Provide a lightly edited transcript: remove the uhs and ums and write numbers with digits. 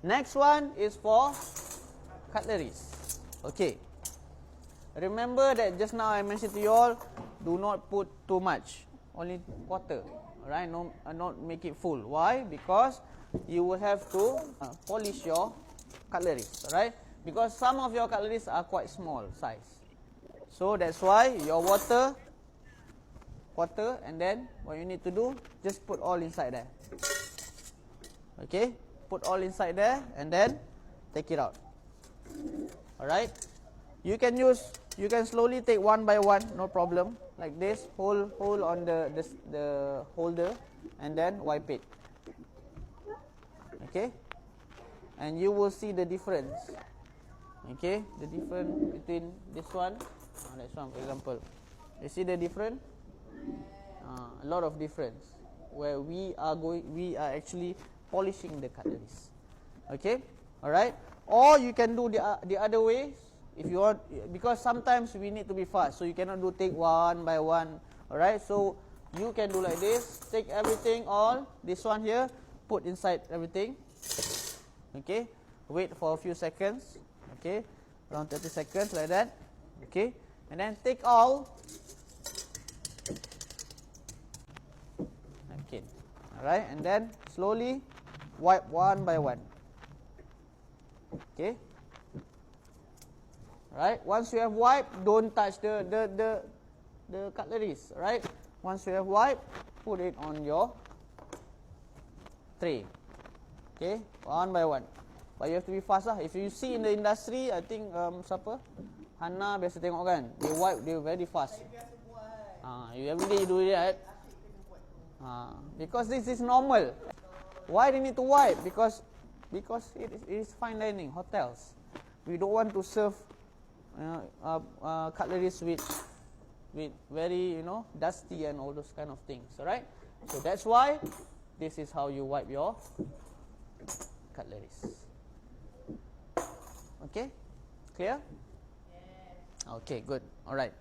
Next one is for cutleries. Okay. Remember that just now I mentioned to you all, do not put too much, only quarter. Alright, no, not make it full. Why? Because you will have to polish your cutleries. Alright, because some of your cutleries are quite small size. So that's why your water, quarter, and then what you need to do, just put all inside there. Okay, put all inside there and then take it out. Alright, you can slowly take one by one, no problem. Like this, hold on the holder and then wipe it. Okay, and you will see the difference. Okay, the difference between this one, this one for example. You see the difference? A lot of difference where we are actually polishing the cutleries. Okay, alright. Or you can do the other way if you want, because sometimes we need to be fast, so you cannot take one by one. Alright, so you can do like this. Take everything, all this one here, put inside everything. Okay, wait for a few seconds. Okay, around 30 seconds like that. Okay, and then take all. Okay, alright, and then slowly wipe one by one. Okay, right. Once you have wiped, don't touch the cutleries. Right. Once you have wiped, put it on your tray. Okay, one by one. But you have to be fast lah. If you see in the industry, I think siapa? Hana biasa tengok kan. They wipe, they very fast. You everyday do it, right? Because this is normal. Why they need to wipe? Because it is fine dining, hotels. We don't want to serve cutleries with very dusty and all those kind of things. Alright. So that's why this is how you wipe your cutleries. Okay, clear? Okay, good. Alright.